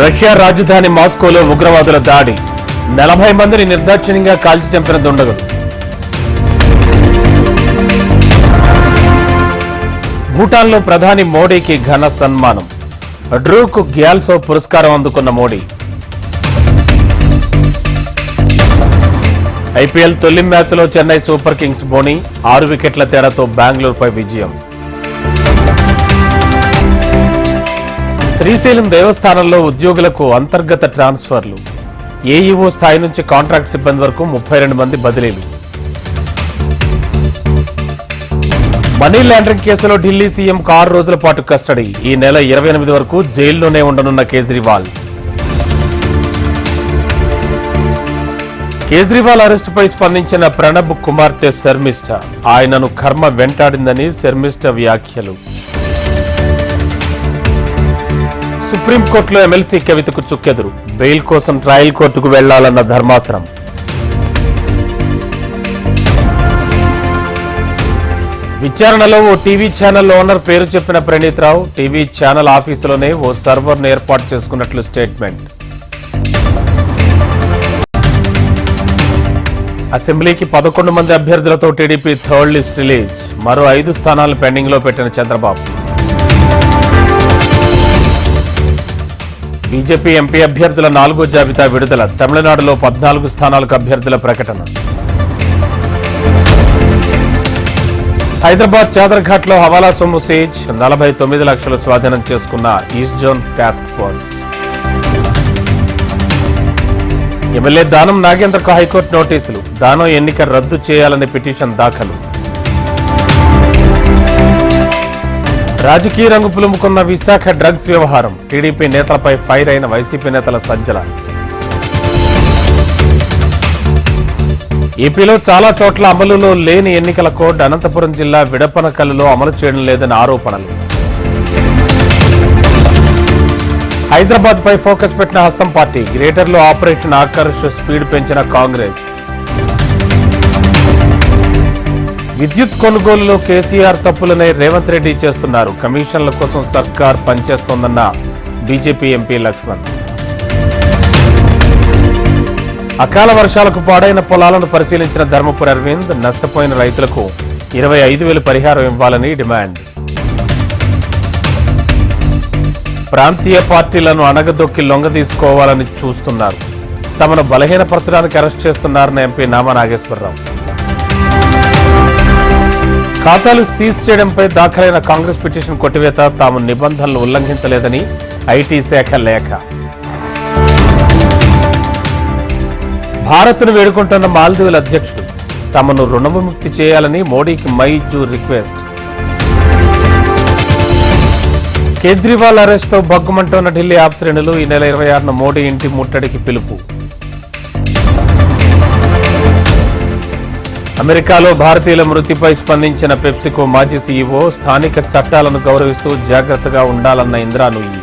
Russia రాజధాని మాస్కోలో ఉగ్రవాదుల దాడి 40 మందిని నిర్దాక్షిణ్యంగా కాల్చి చంపిన దుండగులు. భూటాన్లో ప్రధాని మోడీకి ఘన సన్మానం. డ్రూక్ గ్యాల్సో పురస్కారం అందుకున్న మోడీ. ఐపీఎల్ తొలి మ్యాచ్లో చెన్నై సూపర్ కింగ్స్ బోని 6 వికెట్ల తేడాతో బెంగళూరుపై విజయం. శ్రీశైలం దేవస్థానంలో ఉద్యోగులకు అంతర్గత ట్రాన్స్ఫర్లు. ఏఈఓ స్థాయి నుంచి కాంట్రాక్ట్ సిబ్బంది వరకు 32 మంది బదిలీలు. మనీ లాండరింగ్ కేసులో ఢిల్లీ సీఎం 6 రోజుల పాటు కస్టడీ. ఈ నెల 28 వరకు జైల్లోనే ఉండనున్న కేజ్రీవాల్. కేజ్రీవాల్ అరెస్టుపై స్పందించిన ప్రణబ్ కుమార్తె శర్మిష్ఠ. ఆయనను కర్మ వెంటాడిందని శర్మిష్ఠ వ్యాఖ్యలు. సుప్రీంకోర్టులో ఎమ్మెల్సీ కవితకు చుక్కెదురు. బెయిల్ కోసం ట్రయల్ కోర్టుకు వెళ్లాలన్న ధర్మాసనం. విచారణలో ఓ టీవీ ఛానల్ ఓనర్ పేరు చెప్పిన ప్రణీత్ రావు టీవీ ఛానల్ ఆఫీసులోనే ఓ సర్వర్ను ఏర్పాటు చేసుకున్నట్లు స్టేట్మెంట్. అసెంబ్లీకి 11 మంది అభ్యర్థులతో టీడీపీ థర్డ్ లిస్ట్ రిలీజ్. మరో 5 స్థానాలు పెండింగ్ లో పెట్టిన చంద్రబాబు. బీజేపీ ఎంపీ అభ్యర్థుల 4వ జాబితా విడుదల. తమిళనాడులో 14 స్థానాలకు అభ్యర్థుల ప్రకటన. హైదరాబాద్ చాదర్ఘాట్ లో హవాలా సొమ్ము సేజ్. 49 లక్షలు స్వాధీనం చేసుకున్న east zone task force. MLA దానం నాగేంద్రకు హైకోర్టు నోటీసులు. దానం ఎన్నిక రద్దు చేయాలనే పిటిషన్ దాఖలు. రాజకీయ రంగు పులుముకున్న విశాఖ డ్రగ్స్ వ్యవహారం. టీడీపీ నేతలపై ఫైర్ అయిన వైసీపీ నేతల సజ్జల. ఏపీలో చాలా చోట్ల అమలులో లేని ఎన్నికల కోడ్. అనంతపురం జిల్లా విడపనకల్లులో అమలు చేయడం లేదని ఆరోపణలు. హైదరాబాద్ పై ఫోకస్ పెట్టిన హస్తం పార్టీ. గ్రేటర్లో ఆపరేషన్ ఆకర్ష్ స్పీడ్ పెంచిన కాంగ్రెస్. విద్యుత్ కొనుగోలులో కేసీఆర్ తప్పులనే రేవంత్ రెడ్డి చేస్తున్నారు. కమిషన్ల కోసం సర్కార్ పనిచేస్తోందన్న బీజేపీ ఎంపీ లక్ష్మణ్. అకాల వర్షాలకు పాడైన పొలాలను పరిశీలించిన ధర్మపురి అరవింద్. నష్టపోయిన రైతులకు 25,000 పరిహారం ఇవ్వాలని డిమాండ్. ప్రాంతీయ పార్టీలను అణగదొక్కి లొంగదీసుకోవాలని చూస్తున్నారు. తమను బలహీనపరచడానికి అరెస్ట్ చేస్తున్నారన్న ఎంపీ నామా నాగేశ్వరరావు. ఖాతాలు సీజ్ చేయడంపై దాఖలైన కాంగ్రెస్ పిటిషన్ కొట్టివేత. తాము నిబంధనలు ఉల్లంఘించలేదని ఐటీ శాఖ లేఖ. భారత్ను వేడుకుంటున్న మాల్దీవుల అధ్యక్షుడు. తమను రుణవిముక్తి చేయాలని మోడీకి మైజూ రిక్వెస్ట్. కేజ్రీవాల్ అరెస్టుతో భగ్గుమంటున్న ఢిల్లీ ఆప్ శ్రేణులు. ఈ నెల 26న మోడీ ఇంటి ముట్టడికి పిలుపు. అమెరికాలో భారతీయుల మృతిపై స్పందించిన పెప్సికో మాజీ సీఈఓ. స్థానిక చట్టాలను గౌరవిస్తూ జాగ్రత్తగా ఉండాలన్న ఇంద్రా నుయ్యి.